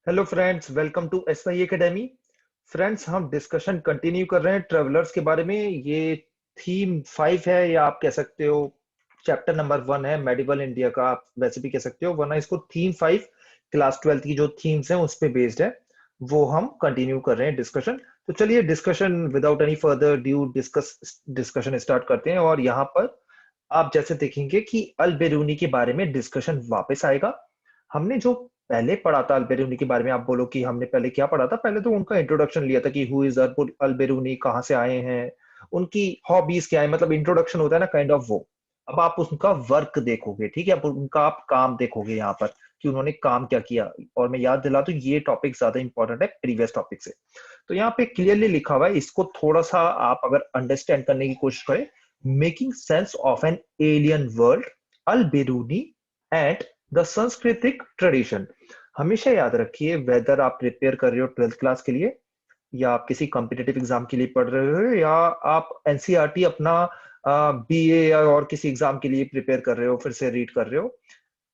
Hello friends, welcome to S Y academy. Friends, हम discussion continue कर रहे हैं ट्रेवलर्स के बारे में। ये थीम 5 है, या आप कह सकते हो चैप्टर नंबर 1 है मेडिवल इंडिया का। आप वैसे भी कह सकते हो, वरना इसको थीम 5 क्लास 12 की जो थीम्स हैं उस पे बेस्ड है, वो हम कंटिन्यू कर रहे हैं डिस्कशन। तो चलिए discussion without any further due discussion start करते हैं। और यहाँ पर आप जैसे देखेंगे कि अल बेरूनी के बारे में डिस्कशन वापस आएगा। हमने जो पहले पढ़ा था अल बेरूनी के बारे में, आप बोलो कि हमने पहले क्या पढ़ा था। पहले तो उनका इंट्रोडक्शन लिया था कि हु इज अल बेरूनी, कहाँ से आए हैं, उनकी हॉबीज क्या है, मतलब इंट्रोडक्शन होता है ना, काइंड ऑफ वो। अब आप उनका वर्क देखोगे, ठीक है, अब उनका आप काम देखोगे यहाँ पर कि उन्होंने काम क्या किया। और मैं याद दिला दूं, ये टॉपिक ज्यादा इंपॉर्टेंट है प्रीवियस टॉपिक से। तो यहाँ पे क्लियरली लिखा हुआ है, इसको थोड़ा सा आप अगर अंडरस्टैंड करने की कोशिश करें। Making sense of an alien world, Al Biruni and the सांस्कृतिक ट्रेडिशन। हमेशा याद रखिए, वेदर आप प्रिपेयर कर रहे हो 12th क्लास के लिए, या आप किसी कॉम्पिटेटिव एग्जाम के लिए पढ़ रहे हो, या आप एनसीईआरटी अपना बीए या और किसी एग्जाम के लिए प्रिपेयर कर रहे हो, फिर से रीड कर रहे हो,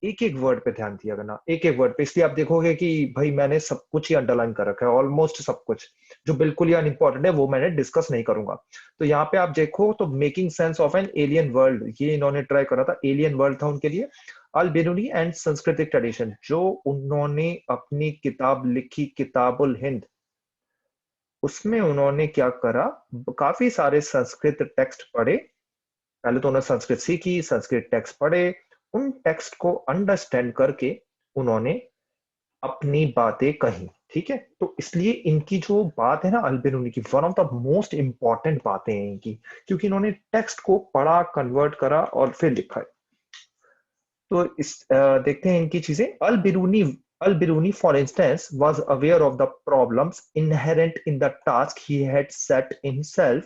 एक एक वर्ड पे ध्यान दिया करना, एक एक वर्ड पे। इसलिए आप देखोगे कि भाई मैंने सब कुछ ही अंडरलाइन कर रखा है, ऑलमोस्ट सब कुछ। जो बिल्कुल ही अनइंपॉर्टेंट है वो मैंने डिस्कस नहीं करूंगा। तो यहाँ पे आप देखो तो making sense of an alien world, ये इन्होंने ट्राई करा था, एलियन वर्ल्ड था उनके लिए। अल बेरूनी एंड सांस्कृतिक ट्रेडिशन, जो उन्होंने अपनी किताब लिखी किताबुल हिंद, उसमें उन्होंने क्या करा, काफी सारे संस्कृत टेक्स्ट पढ़े। पहले तो उन्होंने संस्कृत सीखी, संस्कृत टेक्स्ट पढ़े, उन टेक्स्ट को अंडरस्टैंड करके उन्होंने अपनी बातें कही। ठीक है, तो इसलिए इनकी जो बात है ना अलबेरूनी की, one of the most important बातें हैं इनकी, क्योंकि इन्होंने टेक्स्ट को पढ़ा, कन्वर्ट करा और फिर लिखा है। तो देखते हैं इनकी चीजें। Al Biruni for instance was aware of the problems inherent in the task he had set himself.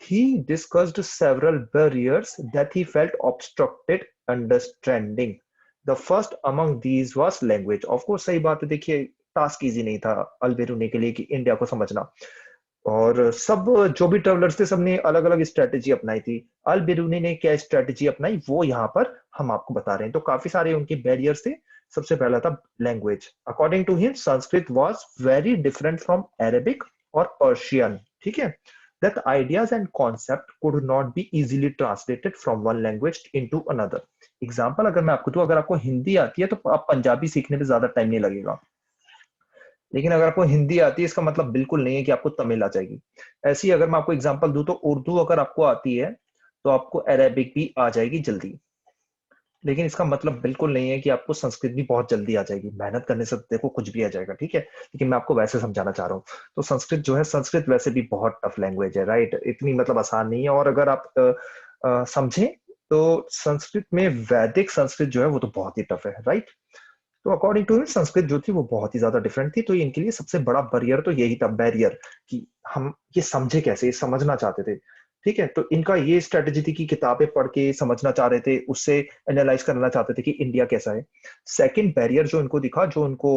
He discussed several barriers that he felt obstructed understanding. The first among these was language. Of course, सही बात है। देखिए, task easy नहीं था अल्बेरूनी के लिए कि India को समझना। और सब जो भी ट्रेवलर्स थे, सबने अलग अलग स्ट्रेटेजी अपनाई थी। अल बिरूनी ने क्या स्ट्रेटेजी अपनाई, वो यहाँ पर हम आपको बता रहे हैं। तो काफी सारे उनके बैरियर्स थे। सबसे पहला था language. According to him, Sanskrit was very different from Arabic और पर्शियन। ठीक है, that ideas and concept could not be easily translated from one language into another. Example अगर मैं आपको दूं, अगर आपको हिंदी आती है तो आप पंजाबी सीखने में ज्यादा टाइम नहीं लगेगा। लेकिन अगर आपको हिंदी आती है, इसका मतलब बिल्कुल नहीं है कि आपको तमिल आ जाएगी। ऐसी अगर मैं आपको एग्जांपल दूं, तो उर्दू अगर आपको आती है तो आपको अरेबिक भी आ जाएगी जल्दी। लेकिन इसका मतलब बिल्कुल नहीं है कि आपको संस्कृत भी बहुत जल्दी आ जाएगी। मेहनत करने से देखो कुछ भी आ जाएगा, ठीक है। लेकिन मैं आपको वैसे समझाना चाह रहा हूँ। तो संस्कृत जो है, संस्कृत वैसे भी बहुत टफ लैंग्वेज है, राइट। इतनी मतलब आसान नहीं है। और अगर आप समझें तो संस्कृत में वैदिक संस्कृत जो है वो तो बहुत ही टफ है, राइट। तो अकॉर्डिंग टू संस्कृत जो थी वो बहुत ही ज्यादा डिफरेंट थी। तो इनके लिए सबसे बड़ा बैरियर तो यही था, बैरियर कि हम ये समझे कैसे, ये समझना चाहते थे। ठीक है, तो इनका ये स्ट्रेटेजी थी कि किताबें पढ़ के समझना चाह रहे थे, उससे एनालाइज करना चाहते थे कि इंडिया कैसा है। सेकंड बैरियर जो इनको दिखा, जो उनको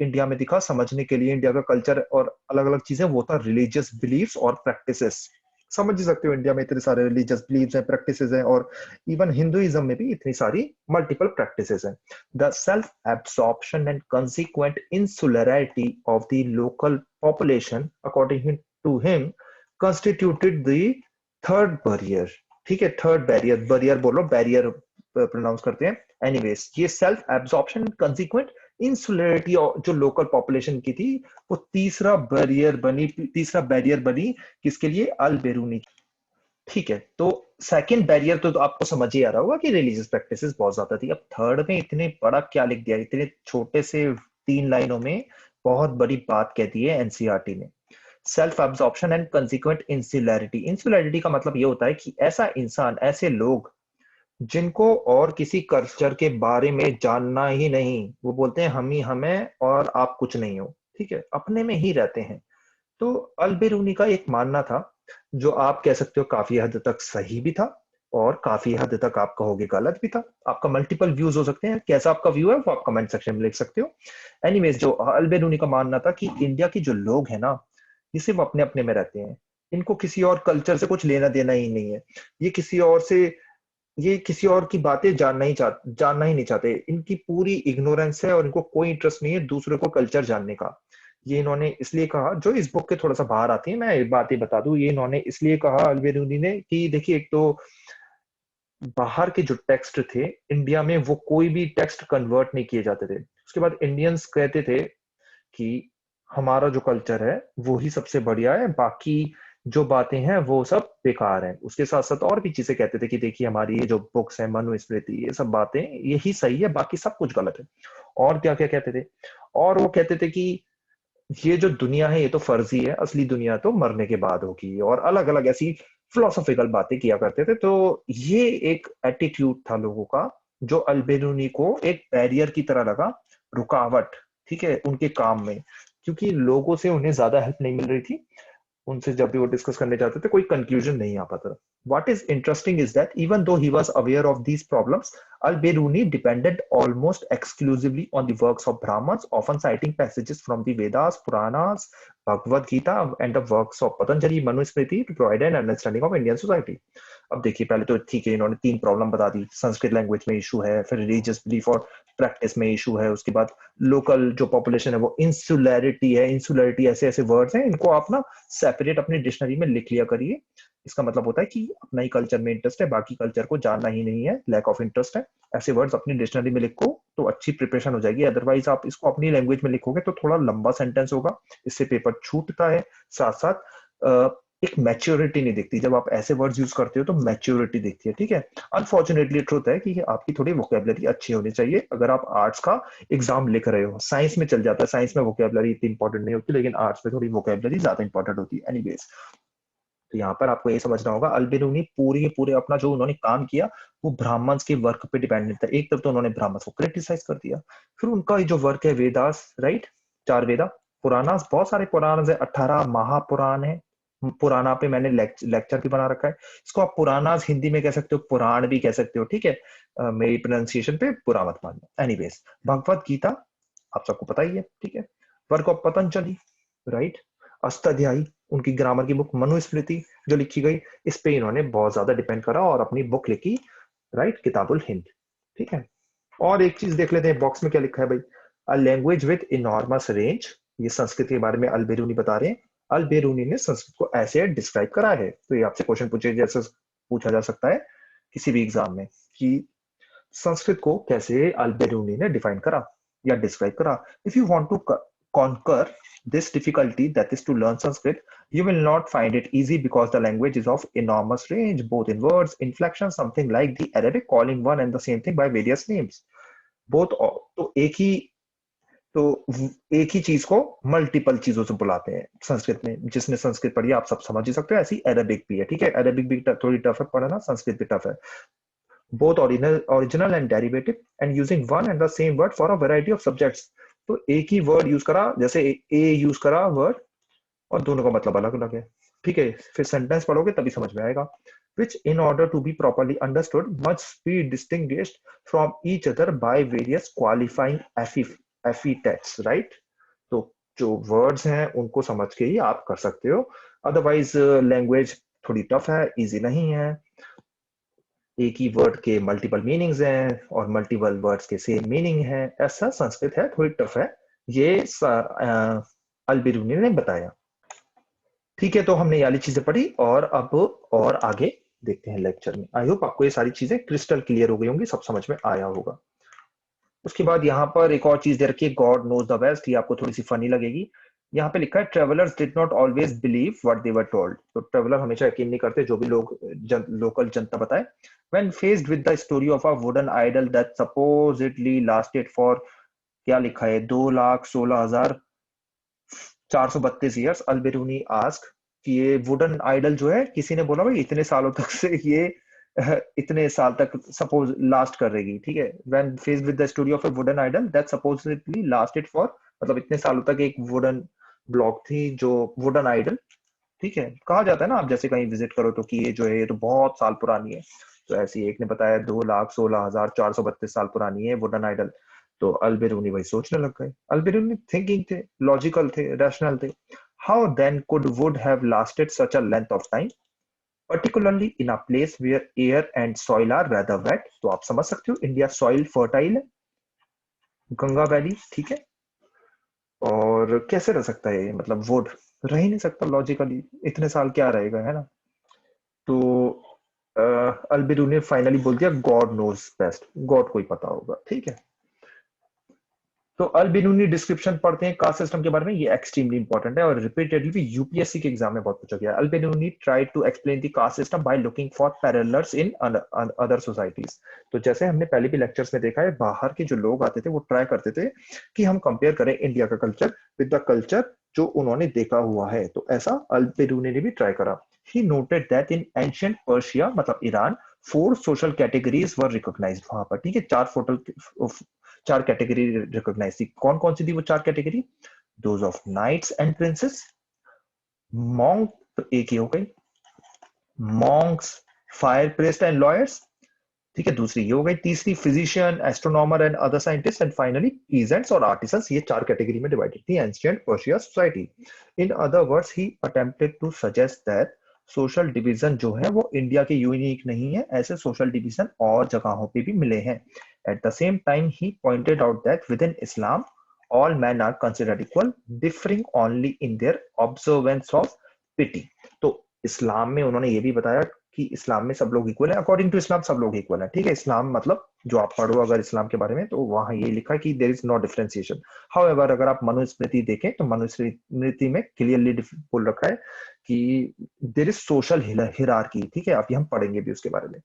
इंडिया में दिखा समझने के लिए, इंडिया का कल्चर और अलग अलग चीजें, वो था रिलीजियस बिलीफ्स और प्रैक्टिसेस। समझ ही सकते हो, इंडिया में इतने सारे रिलीजियस बिलीफ्स हैं, प्रैक्टिसेस हैं, और इवन हिंदुइज्म में भी इतनी सारी मल्टीपल प्रैक्टिसेस हैं। The self-absorption and consequent insularity of the local population, according to him, constituted the third barrier. ठीक है, थर्ड बैरियर, बैरियर बोलो, बैरियर प्रोनाउंस करते हैं। एनीवेज, ये सेल्फ एब्जॉर्प्शन, कंसिक्वेंट इंसुलरिटी जो लोकल पॉपुलेशन की थी, वो तीसरा बैरियर बनी किसके लिए, अल बेरूनी। ठीक है, तो सेकंड बैरियर तो आपको समझ ही आ रहा होगा कि रिलीजियस प्रैक्टिसेस बहुत ज्यादा थी। अब थर्ड में इतने बड़ा क्या लिख दिया, इतने छोटे से 3 लाइनों में बहुत बड़ी बात कह दी है एनसीईआरटी ने। Self absorption and consequent insularity. Insularity का मतलब ये होता है कि ऐसा इंसान, ऐसे लोग जिनको और किसी कल्चर के बारे में जानना ही नहीं, वो बोलते हैं हम ही हमें और आप कुछ नहीं हो। ठीक है, अपने में ही रहते हैं। तो अल-बिरूनी का एक मानना था, जो आप कह सकते हो काफी हद तक सही भी था, और काफी हद तक आप कहोगे गलत भी था। आपका मल्टीपल व्यूज हो सकते हैं, कैसा आपका व्यू है वो आप कमेंट सेक्शन में लिख सकते हो। एनीवेज, जो अल-बिरूनी का मानना था कि इंडिया के जो लोग हैं ना, ये सिर्फ अपने अपने में रहते हैं, इनको किसी और कल्चर से कुछ लेना देना ही नहीं है। ये किसी और से ये किसी और की बातें जानना ही नहीं चाहते। इनकी पूरी इग्नोरेंस है और इनको कोई इंटरेस्ट नहीं है दूसरे को कल्चर जानने का। ये इन्होंने इसलिए कहा, जो इस बुक के थोड़ा सा बाहर आती है, मैं एक बात ही बता दूं, ये इन्होंने इसलिए कहा अल्बेरूनी ने कि देखिए, एक तो बाहर के जो टेक्स्ट थे इंडिया में, वो कोई भी टेक्स्ट कन्वर्ट नहीं किए जाते थे। उसके बाद इंडियंस कहते थे कि हमारा जो कल्चर है वो ही सबसे बढ़िया है, बाकी जो बातें हैं वो सब बेकार हैं। उसके साथ साथ और भी चीजें कहते थे कि देखिए, हमारी ये जो बुक्स है मनुस्मृति, ये सब बातें यही सही है, बाकी सब कुछ गलत है। और क्या क्या कहते थे, और वो कहते थे कि ये जो दुनिया है ये तो फर्जी है, असली दुनिया तो मरने के बाद होगी, और अलग अलग ऐसी फिलोसॉफिकल बातें किया करते थे। तो ये एक एटीट्यूड था लोगों का, जो अल्बेरूनी को एक बैरियर की तरह लगा, रुकावट, ठीक है, उनके काम में, क्योंकि लोगों से उन्हें ज्यादा हेल्प नहीं मिल रही थी। उनसे जब भी वो डिस्कस करने जाते थे कोई कंक्लूजन नहीं आ पाता। What is interesting is that even though he was aware of these problems, Al-Biruni depended almost exclusively on the works of Brahmins, often citing passages from the Vedas, Puranas, Bhagavad Gita, and the works of Patanjali Manusmriti to provide an understanding of Indian society. अब देखिए, पहले तो ठीक है, इन्होंने 3 problem बता दी, Sanskrit language में issue है, फिर रिलीजियस बिलीफ और प्रैक्टिस में इशू है, उसके बाद लोकल जो पॉपुलेशन है वो इंसुलैरिटी है। इंसुलैरिटी ऐसे ऐसे वर्ड्स हैं, इनको आप ना सेपरेट अपनी डिक्शनरी में लिख लिया करिए। इसका मतलब होता है कि अपना ही कल्चर में इंटरेस्ट है, बाकी कल्चर को जानना ही नहीं है, लैक ऑफ इंटरेस्ट है। ऐसे वर्ड्स अपनी डिक्शनरी में लिखो तो अच्छी प्रिपरेशन हो जाएगी। अदरवाइज आप इसको अपनी लैंग्वेज में लिखोगे तो थोड़ा लंबा सेंटेंस होगा, इससे पेपर छूटता है। साथ साथ एक मैच्योरिटी नहीं दिखती, जब आप ऐसे वर्ड्स यूज करते हो तो मैच्योरिटी दिखती है, ठीक है। अनफॉर्चुनेटली ट्रुथ है कि आपकी थोड़ी वोकेबलरी अच्छी होनी चाहिए अगर आप आर्ट्स का एग्जाम लिख रहे हो। साइंस में चल जाता है, साइंस में वोकेबलरी इतनी इंपॉर्टेंट नहीं होती, लेकिन आर्ट्स में थोड़ी वोकेबलरी ज्यादा इंपॉर्टेंट होती है। एनीवेज, तो यहाँ पर आपको ये समझना होगा, अल्बेरूनी पूरी के पूरे अपना जो उन्होंने काम किया वो ब्राह्मण्स के वर्क पे डिपेंडेंट था। एक तरफ तो उन्होंने ब्राह्मण्स को क्रिटिसाइज कर दिया, फिर उनका जो वर्क है वेदास, राइट, 4 वेदा, पुराणास, बहुत सारे पुराण है, 18 महापुराण है। पुराना पे मैंने लेक्चर भी बना रखा है। इसको आप पुरानास हिंदी में कह सकते हो, पुराण भी कह सकते हो, ठीक है। मेरी प्रोनाउंसिएशन पे बुरा मत मानना। एनीवेज, भगवत गीता आप सबको पता ही है, ठीक है। Work of Patanjali, right, Ashtadhyayi, उनकी ग्रामर की बुक मनुस्मृति जो लिखी गई, इस पे इन्होंने बहुत ज्यादा डिपेंड करा और अपनी बुक लिखी, राइट, किताबुल हिंद, ठीक है। और एक चीज देख लेते हैं बॉक्स में क्या लिखा है भाई, a language with enormous range. ये संस्कृत के बारे में अल्बेरूनी बता रहे हैं। अल्बेरूनी ने संस्कृत को ऐसे डिस्क्राइब करा है। तो ये आपसे क्वेश्चन पूछे, जैसे पूछा जा सकता है किसी भी एग्जाम में कि संस्कृत को कैसे अल्बेरूनी ने डिफाइन करा या डिस्क्राइब करा। If you want to conquer this difficulty, that is to learn Sanskrit, you will not find it easy because the language is of enormous range, both in words, inflection, something like the Arabic calling one and the same thing by various names. both तो एक ही चीज को multiple चीजों से बुलाते हैं संस्कृत में। जिसने संस्कृत पढ़ी आप सब समझ ही सकते हो, ऐसी अरेबिक भी है, ठीक है। अरेबिक भी थोड़ी टफ है पढ़ना, संस्कृत भी टफ है। both original and derivative and using one and the same word for a variety of subjects। तो एक ही वर्ड यूज करा, जैसे ए यूज करा वर्ड, और दोनों का मतलब अलग अलग है, ठीक है। फिर सेंटेंस पढ़ोगे तभी समझ में आएगा। which in order to be properly understood must be distinguished from each other by various qualifying epithets, right। तो जो वर्ड्स हैं उनको समझ के ही आप कर सकते हो, अदरवाइज लैंग्वेज थोड़ी टफ है, इजी नहीं है। एक ही वर्ड के मल्टीपल मीनिंग्स हैं और मल्टीपल वर्ड्स के सेम मीनिंग है। ऐसा संस्कृत है, थोड़ी टफ है, ये अल्बिरूनी ने बताया। ठीक है, तो हमने ये वाली चीजें पढ़ी और अब और आगे देखते हैं लेक्चर में। आई होप आपको ये सारी चीजें क्रिस्टल क्लियर हो गई होंगी, सब समझ में आया होगा। उसके बाद यहाँ पर एक और चीज दे रखी है, गॉड नोज द बेस्ट। ये आपको थोड़ी सी फनी लगेगी। यहाँ पे लिखा है travellers did not always believe what they were told. तो ट्रेवलर हमेशा यकीन नहीं करते जो भी लोग लोकल जनता बताए। When faced with the story of a wooden idol that supposedly lasted for, क्या लिखा है, 2,16,432 ईयर्स, अल्बेरूनी आस्क कि ये वुडन आइडल जो है, किसी ने बोला भाई इतने सालों तक से ये इतने साल तक सपोज लास्ट कर रहेगी, ठीक है। When faced with the story of a wooden idol that supposedly lasted for, मतलब इतने सालों तक एक वुडन ब्लॉक थी जो वुडन आइडल, ठीक है। कहा जाता है ना, आप जैसे कहीं विजिट करो तो कि ये जो है ये तो बहुत साल पुरानी है। तो ऐसे ही एक ने बताया 2,16,432 साल पुरानी है वुडन आइडल। तो अल्बेरूनी वही सोचने लग गए। अल्बेरूनी थिंकिंग थे, लॉजिकल थे, रैशनल थे। How then could wood have lasted such a length of time. Particularly in a place where air and soil are rather wet. तो आप समझ सकते हो इंडिया सॉइल फर्टाइल है, गंगा वैली, ठीक है। और कैसे रह सकता है ये, मतलब वुड रह ही नहीं सकता लॉजिकली, इतने साल क्या रहेगा, है ना। तो अलबिरू ने फाइनली बोल दिया गॉड नोज बेस्ट, गॉड को ही पता होगा, ठीक है। तो अल बिनूनी डिस्क्रिप्शन पढ़ते हैं कास्ट सिस्टम के बारे में, ये एक्सट्रीमली इंपॉर्टेंट है और रिपीटेडली भी यूपीएससी के एग्जाम में बहुत पूछा गया है। Al Biruni tried to explain the caste system by looking for parallels in other societies. तो जैसे हमने पहले भी लेक्चर्स में देखा है, बाहर के जो लोग आते थे वो ट्राई करते थे कि हम कंपेयर करें इंडिया का कल्चर विद द कल्चर जो उन्होंने देखा हुआ है। तो ऐसा अल बिनूनी ने भी ट्राई करा। He noted that in ancient Persia, मतलब ईरान, 4 सोशल कैटेगरीज वर रिकॉग्नाइज्ड वहां पर, ठीक है। चार कैटेगरी रिकॉग्नाइज थी। कौन कौन सी थी वो चार category? Those of knights and princes, monk, तो एक ही हो गई, monks, fire priest and lawyers, ठीक है, दूसरी ये हो गई। तीसरी physician, astronomer and other scientist, and finally peasants और आर्टिसंस। ये चार कैटेगरी में डिवाइडेड थी ancient Persia society. In other words he attempted to suggest that social division जो है वो इंडिया के यूनिक नहीं है, ऐसे सोशल डिवीजन और जगहों पे भी मिले हैं। At the same time he pointed out that with in Islam all men are considered equal, differing only in their observance of pity। तो इस्लाम में उन्होंने ये भी बताया कि इस्लाम में सब लोग इक्वल है, अकॉर्डिंग टू इस्लाम सब लोग इक्वल है, ठीक है। इस्लाम मतलब जो आप पढ़ो अगर इस्लाम के बारे में तो वहां ये लिखा है कि there is no differentiation. However अगर आप मनुस्मृति देखें तो मनुस्मृति में क्लियरली बोल रखा है कि देयर इज सोशल हिरार्की, ठीक है। अभी हम पढ़ेंगे भी उसके बारे में।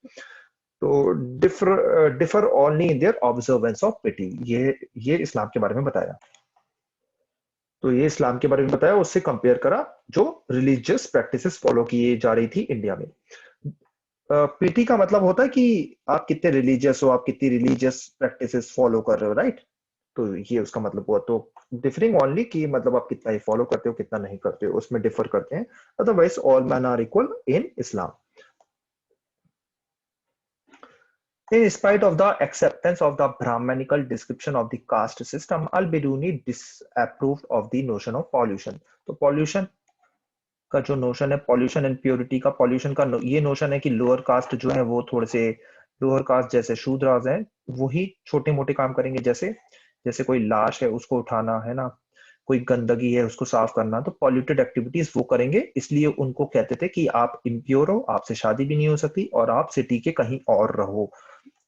तो differ only in their observance of piety, ये इस्लाम के बारे में बताया। तो ये इस्लाम के बारे में बताया, उससे कंपेयर करा जो रिलीजियस प्रैक्टिसेस फॉलो की जा रही थी इंडिया में। पीटी का मतलब होता है कि आप कितने रिलीजियस हो, आप कितनी रिलीजियस प्रैक्टिसेस फॉलो कर रहे हो, राइट। तो ये उसका मतलब हुआ। तो डिफरिंग ओनली कि मतलब आप कितना ही फॉलो करते हो कितना नहीं करते हो, उसमें डिफर करते हैं। Otherwise all man are equal in Islam. In spite of the acceptance of the Brahmanical description of the caste system, Al-Biruni disapproved of the notion of pollution। तो pollution का जो नोशन है, पॉल्यूशन एंड प्योरिटी का, pollution का ये notion है कि lower caste जो है वो थोड़े से लोअर कास्ट जैसे शूद्राज हैं वही छोटे मोटे काम करेंगे, जैसे जैसे कोई लाश है उसको उठाना, है ना, कोई गंदगी है उसको साफ करना, तो पॉल्यूटेड एक्टिविटीज वो करेंगे। इसलिए उनको कहते थे कि आप इम्प्योर हो, आपसे शादी भी नहीं हो सकती और आप सिटी के कहीं और रहो,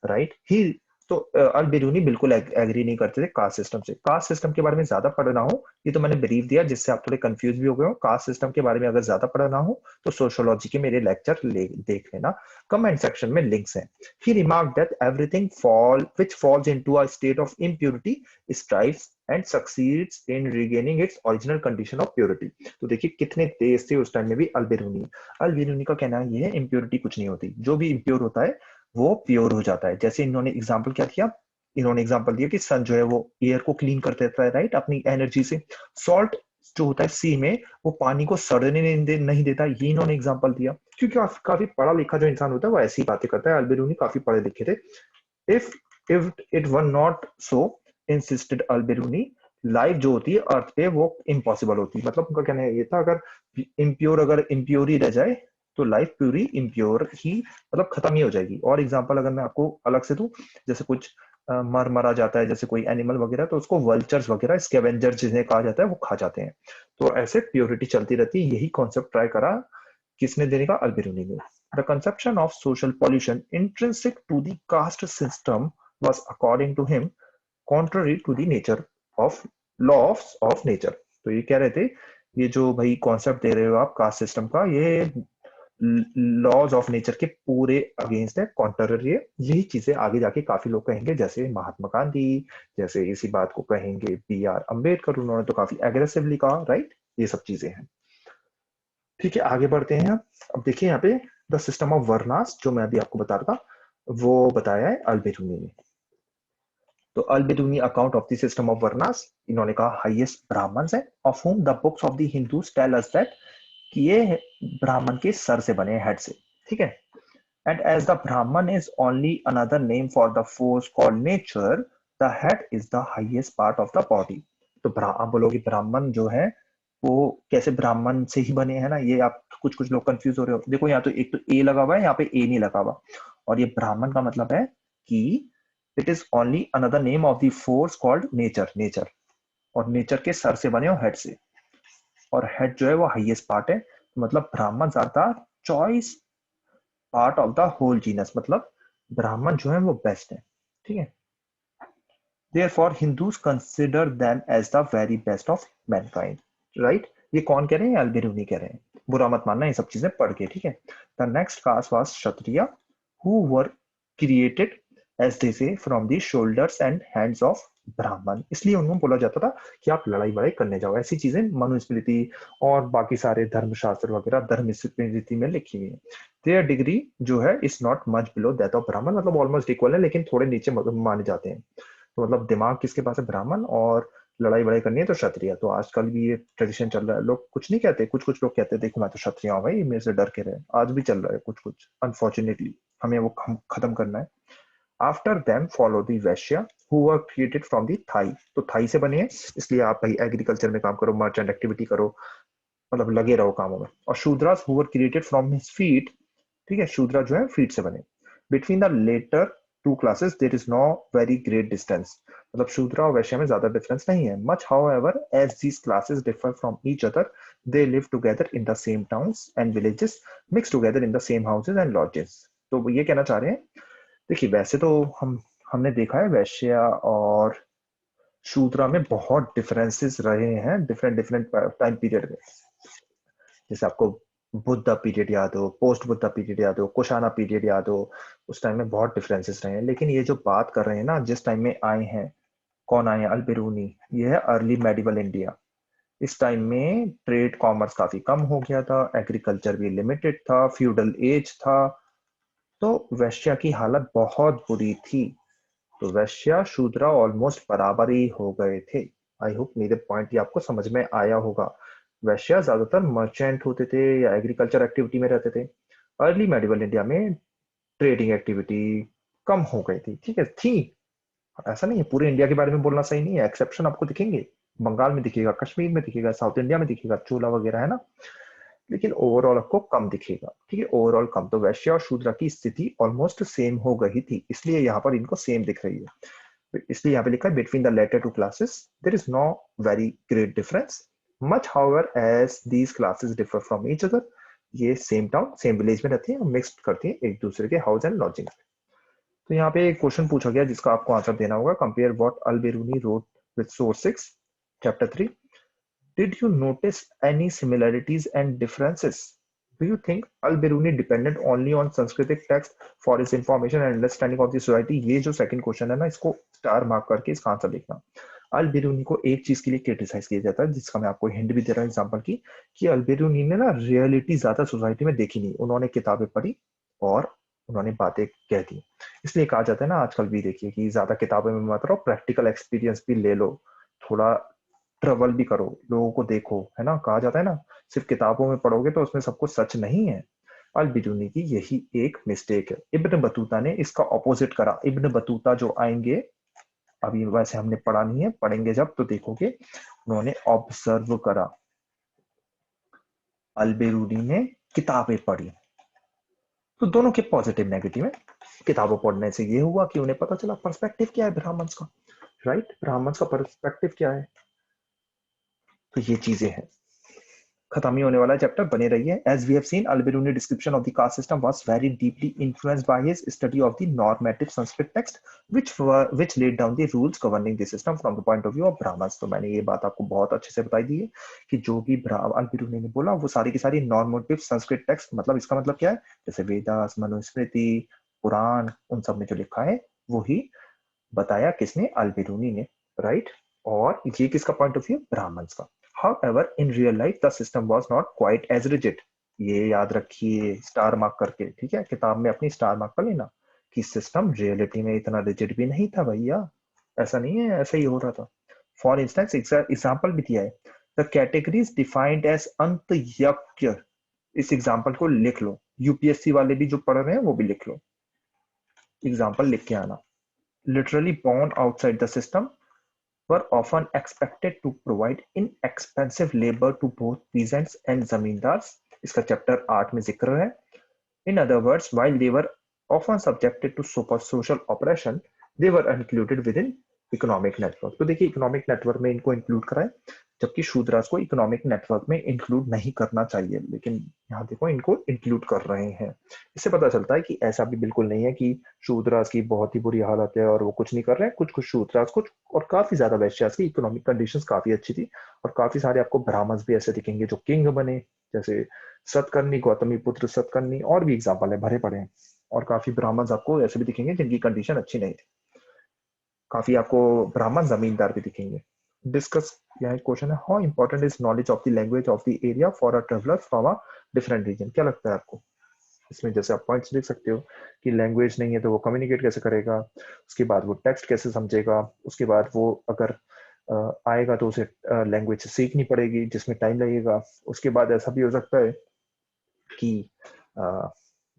राइट। ही तो अल बिरूनी बिल्कुल एग्री नहीं करते थे कास्ट सिस्टम से। कास्ट सिस्टम के बारे में ज्यादा पढ़ना हो, ये तो मैंने ब्रीफ दिया जिससे आप थोड़े कंफ्यूज भी हो गए हो। कास्ट सिस्टम के बारे में अगर ज्यादा पढ़ना हो तो सोशियोलॉजी के मेरे लेक्चर देख लेना, कमेंट सेक्शन में लिंक्स हैं। He remark that everything which falls into a state of impurity strives and succeeds in regaining its original condition of purity. तो देखिए कितने तेज थे उस टाइम में भी अल बिरूनी का कहना ये है इम्प्योरिटी कुछ नहीं होती, जो भी इम्प्योर होता है वो प्योर हो जाता है। जैसे इन्होंने एग्जाम्पल क्या दिया, इन्होंने एग्जाम्पल दिया कि सन जो है वो एयर को क्लीन कर देता है, राइट, अपनी एनर्जी से। सॉल्ट जो होता है सी में वो पानी को सड़ने नहीं देता, ये इन्होंने एग्जाम्पल दिया। क्योंकि काफी पढ़ा लिखा जो इंसान होता है वो ऐसी बातें करता है। अल्बेरूनी काफी पढ़े लिखे थे। If if it were not so, insisted Alberuni, life जो होती है अर्थ पे वो इम्पॉसिबल होती है। मतलब उनका कहना ये था अगर इम्प्योर ही रह जाए तो लाइफ प्यूरी इम्प्योर ही मतलब खत्म ही हो जाएगी। और एग्जांपल अगर मैं आपको अलग से दूं, जैसे कुछ मरा जाता है जैसे कोई एनिमल वगैरह, तो उसको वल्चर्स वगैरह स्कैवेंजर्स जिन्हें कहा जाता है वो खा जाते हैं। तो ऐसे प्योरिटी चलती रहती है। यही कॉन्सेप्ट ट्राई करा किसने देने का? अल्बेरूनी ने। The conception of social pollution intrinsic to the caste system was according to him contrary to the nature of laws of nature। तो ये कह रहे थे ये जो भाई कॉन्सेप्ट दे रहे हो आप कास्ट सिस्टम का, ये लॉज ऑफ नेचर के पूरे अगेंस्ट है, कॉन्ट्ररी है। यही चीजें आगे जाके काफी लोग कहेंगे, जैसे महात्मा गांधी, जैसे इसी बात को कहेंगे बी आर अम्बेडकर, उन्होंने तो काफी एग्रेसिवली कहा, राइट। ये सब चीजें हैं। ठीक है, आगे बढ़ते हैं। अब देखिए यहाँ पे द सिस्टम ऑफ वर्नास जो मैं अभी आपको बता रहा था वो बताया है अल्बेरूनी ने। तो Alberuni account of the system of varnas, इन्होंने कहा हाईएस्ट ब्राह्मण्स है, of whom the books of the Hindus tell us that कि ये ब्राह्मण के सर से बने, हेड से, ठीक है। एंड एज द ब्राह्मण is only another name for the force called nature, the head is the highest part of the body. तो आप बोलोगे ब्राह्मण जो है वो कैसे ब्राह्मण से ही बने हैं ना, ये आप कुछ कुछ लोग कंफ्यूज हो रहे हो। देखो यहाँ तो एक तो ए लगा हुआ है, यहाँ पे ए नहीं लगा हुआ, और ये ब्राह्मण का मतलब है कि it is only another name of the force called nature. Nature, और नेचर के सर से बने हो, हेड से, और हेड जो है वो हाईएस्ट पार्ट है, मतलब ब्राह्मण ज्यादा choice part of the whole genus, मतलब ब्राह्मण जो है वो बेस्ट है, ठीक है। Therefore, Hindus consider them as the very best of mankind, right? ये कौन कह रहे हैं? अल्बेरूनी कह रहे हैं। बुरा मत मानना ये सब चीजें पढ़ के, ठीक है। The next caste was Kshatriya, who were created, as they say, from the shoulders and hands of ब्राह्मण। इसलिए उन्होंने बोला जाता था कि आप लड़ाई वड़ाई करने जाओ, ऐसी चीजें मनुस्मृति और बाकी सारे धर्मशास्त्र वगैरह धर्म स्मृति में लिखी हुई है। देयर डिग्री जो है is not much below that of ब्राह्मण, मतलब ऑलमोस्ट इक्वल है, लेकिन थोड़े नीचे माने जाते हैं। तो मतलब दिमाग किसके पास है? ब्राह्मण, और लड़ाई वड़ाई करनी है तो क्षत्रिय। तो आजकल भी ये ट्रेडिशन चल रहा है, लोग कुछ नहीं कहते, कुछ कुछ लोग कहते हैं देखो मैं तो क्षत्रिय हूँ भाई, मेरे से डर के रहे, आज भी चल रहा है कुछ कुछ, अनफॉर्चुनेटली हमें वो खत्म करना है। After them follow the Vaishya who were created from the thigh. तो थाई से बने हैं, इसलिए आप भाई एग्रीकल्चर में काम करो, मर्चेंट एक्टिविटी करो, मतलब लगे रहो कामों में। और Shudras who were created from his feet, ठीक है, शूद्रा जो है फीट से बने। Between the latter two classes there is no very great distance, मतलब शूद्रा और वैश्य में ज्यादा डिफरेंस नहीं है। Much however as these classes differ from each other, they live together in the same towns and villages, mix together in the same houses and lodges. तो वो ये कहना चाह रहे हैं, देखिए वैसे तो हमने देखा है वैश्य और शूद्रा में बहुत डिफरेंसेस रहे हैं डिफरेंट डिफरेंट टाइम पीरियड में। जैसे आपको बुद्धा पीरियड याद हो, पोस्ट बुद्धा पीरियड याद हो, कुशाना पीरियड याद हो, उस टाइम में बहुत डिफरेंसेस रहे हैं। लेकिन ये जो बात कर रहे हैं ना, जिस टाइम में आए हैं, कौन आए हैं? अल्बेरूनी। ये है अर्ली मेडिवल इंडिया। इस टाइम में ट्रेड कॉमर्स काफी कम हो गया था, एग्रीकल्चर भी लिमिटेड था, फ्यूडल एज था, तो वैश्या की हालत बहुत बुरी थी। तो वैश्या शूद्रा ऑलमोस्ट बराबर ही हो गए थे। आई होप मेरे पॉइंट ये आपको समझ में आया होगा। वैश्या ज्यादातर मर्चेंट होते थे या एग्रीकल्चर एक्टिविटी में रहते थे। अर्ली मेडिवल इंडिया में ट्रेडिंग एक्टिविटी कम हो गई थी, ठीक है, थी। ऐसा नहीं है पूरे इंडिया के बारे में बोलना सही नहीं है, एक्सेप्शन आपको दिखेंगे, बंगाल में दिखेगा, कश्मीर में दिखेगा, साउथ इंडिया में दिखेगा, चोला वगैरह है ना, लेकिन ओवरऑल आपको कम दिखेगा, ठीक है, ओवरऑल कम। तो वैश्य और शूद्र की स्थिति ऑलमोस्ट सेम हो गई थी, इसलिए यहाँ पर इनको सेम दिख रही है। इसलिए यहाँ पे लिखा है between the latter two classes there is no very great difference, much however as these classes differ from each other. ये सेम टाउन सेम विलेज में रहती हैं और मिक्सड करती हैं एक दूसरे के हाउस एंड लॉजिंग। तो यहाँ पे एक क्वेश्चन पूछा गया जिसका आपको आंसर देना होगा। Compare what Alberuni wrote with source 6 chapter 3। Did you notice any similarities and differences? Do you think Al-Biruni depended only on Sanskritic text for his information and understanding of the society? ये जो second question है ना, इसको star mark करके इसका answer लिखना। अल-बिरूनी को एक चीज के लिए क्रिटिसाइज किया जाता है, जिसका मैं आपको हिंट भी दे रहा हूँ एग्जांपल की, कि अल-बिरूनी ने ना रियलिटी ज्यादा सोसाइटी में देखी नहीं, उन्होंने किताबें पढ़ी और उन्होंने बातें कह दी। इसलिए कहा जाता है ना आजकल भी, देखिए कि ज्यादा किताबें में मत रहो, प्रैक्टिकल एक्सपीरियंस भी ले लो, थोड़ा ट्रेवल भी करो, लोगों को देखो, है ना। कहा जाता है ना सिर्फ किताबों में पढ़ोगे तो उसमें सब कुछ सच नहीं है। अल बिरूनी की यही एक मिस्टेक है। इब्न बतूता ने इसका ऑपोजिट करा। इब्न बतूता जो आएंगे, अभी वैसे हमने पढ़ा नहीं है, पढ़ेंगे जब तो देखोगे, उन्होंने ऑब्जर्व करा, अल बिरूनी ने किताबें पढ़ी। तो दोनों के पॉजिटिव नेगेटिव है। किताबों पढ़ने से ये हुआ कि उन्हें पता चला पर्सपेक्टिव क्या है ब्राह्मण्स का, राइट, ब्राह्मण्स का पर्सपेक्टिव क्या है। तो ये चीजें हैं। खत्म ही होने वाला चैप्टर, बने रहिए। As we have seen, Al Biruni description of the caste system was very deeply influenced by his study of the normative Sanskrit text which laid down the rules governing the system from the point of view of brahmans। तो मैंने ये बात आपको बहुत अच्छे से बताई दी है कि जो भी अल-बिरूनी ने बोला वो सारी की सारी नॉर्मेटिव संस्कृत टेक्स्ट, मतलब इसका मतलब क्या है, जैसे वेदास, मनुस्मृति, पुराण, उन सब में जो लिखा है वो ही बताया किसने? अल-बिरूनी ने, राइट। और ये किसका पॉइंट ऑफ व्यू? ब्राह्मण्स का। However, in real life, the system was not quite as rigid। ये याद रखिए स्टार मार्क करके, ठीक है, किताब में अपनी स्टार मार्क कर लेना कि सिस्टम रियलिटी में इतना रिजिड भी नहीं था भैया, ऐसा नहीं है, ऐसा ही हो रहा था। फॉर इंस्टेंस एग्जाम्पल भी दिया है, द कैटेगरीज डिफाइंड एज अंतयज्ञ। इस एग्जाम्पल को लिख लो, यूपीएससी वाले भी जो पढ़ रहे हैं वो भी लिख लो, एग्जाम्पल लिख के आना। Literally born outside the system, were often expected to provide inexpensive labor to both peasants and zamindars. इसका चैप्टर 8 में जिक्र है. In other words, while they were often subjected to super social oppression, they were included within economic network. तो देखिए economic network में इनको include कराए, जबकि शूद्रास को इकोनॉमिक नेटवर्क में इंक्लूड नहीं करना चाहिए, लेकिन यहाँ देखो इनको इंक्लूड कर रहे हैं. इससे पता चलता है कि ऐसा भी बिल्कुल नहीं है कि शूद्रास की बहुत ही बुरी हालत है और वो कुछ नहीं कर रहे हैं. कुछ कुछ शूद्रास, कुछ और काफी ज्यादा वैश्यास की इकोनॉमिक कंडीशंस काफी अच्छी थी, और काफी सारे आपको ब्राह्मण्स भी ऐसे दिखेंगे जो किंग बने, जैसे सतकर्णी, गौतमी पुत्र सतकर्णी, और भी एग्जाम्पल है भरे पड़े हैं. और काफी ब्राह्मण्स आपको ऐसे भी दिखेंगे जिनकी कंडीशन अच्छी नहीं थी. काफी आपको ब्राह्मण जमींदार भी दिखेंगे. डिस्कस, यहाँ क्वेश्चन है, how important is knowledge of the language of the area for a traveller from a different region. क्या लगता है आपको इसमें? जैसे आप पॉइंट्स देख सकते हो कि लैंग्वेज नहीं है तो वो कम्युनिकेट कैसे करेगा, उसके बाद वो टेक्स्ट कैसे समझेगा, उसके बाद वो अगर आएगा तो उसे लैंग्वेज सीखनी पड़ेगी जिसमें टाइम लगेगा. उसके बाद ऐसा भी हो सकता है कि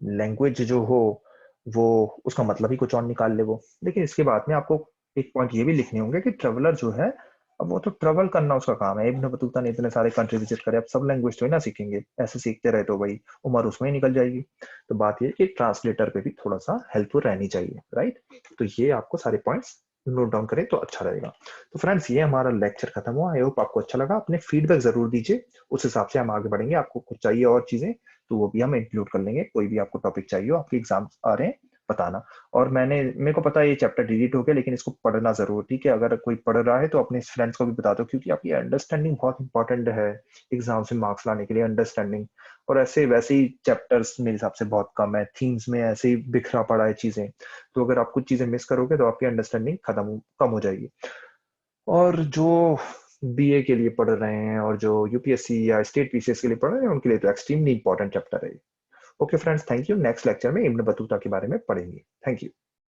लैंग्वेज जो हो वो उसका मतलब ही कुछ और निकाल ले वो. लेकिन इसके बाद में आपको एक पॉइंट ये भी लिखने होंगे कि ट्रेवलर जो है, अब वो तो ट्रेवल करना उसका काम है. इब्न बतूता ने इतने सारे कंट्री विजिट करे, अब सब लैंग्वेज तो ही ना सीखेंगे. ऐसे सीखते रहे तो भाई उम्र उसमें ही निकल जाएगी. तो बात ये कि ट्रांसलेटर पे भी थोड़ा सा हेल्पफुल रहनी चाहिए, राइट. तो ये आपको सारे पॉइंट्स नोट डाउन करें तो अच्छा रहेगा. तो फ्रेंड्स ये हमारा लेक्चर खत्म हुआ. आई होप आपको अच्छा लगा. अपने फीडबैक जरूर दीजिए, उस हिसाब से हम आगे बढ़ेंगे. आपको कुछ चाहिए और चीजें तो वो भी हम इंक्लूड कर लेंगे. कोई भी आपको टॉपिक चाहिए हो, आपके एग्जाम आ रहे हैं, बताना. और मेरे को पता है ये चैप्टर डिलीट हो गया, लेकिन इसको पढ़ना जरूर, ठीक है. अगर कोई पढ़ रहा है तो अपने फ्रेंड्स को भी बता दो, क्योंकि आपकी अंडरस्टैंडिंग बहुत इंपॉर्टेंट है एग्जाम से मार्क्स लाने के लिए. अंडरस्टैंडिंग, और ऐसे वैसे ही चैप्टर्स मेरे हिसाब से बहुत कम है, थीम्स में ऐसे ही बिखरा पड़ा है चीजें. तो अगर आप कुछ चीजें मिस करोगे तो आपकी अंडरस्टैंडिंग कम हो जाएगी. और जो बीए के लिए पढ़ रहे हैं और जो यूपीएससी या स्टेट पीसीएस के लिए पढ़ रहे हैं उनके लिए तो एक्सट्रीमली इंपॉर्टेंट चैप्टर है. Okay friends, thank you. Next lecture में इब्न बतूता के बारे में पढ़ेंगे. Thank you.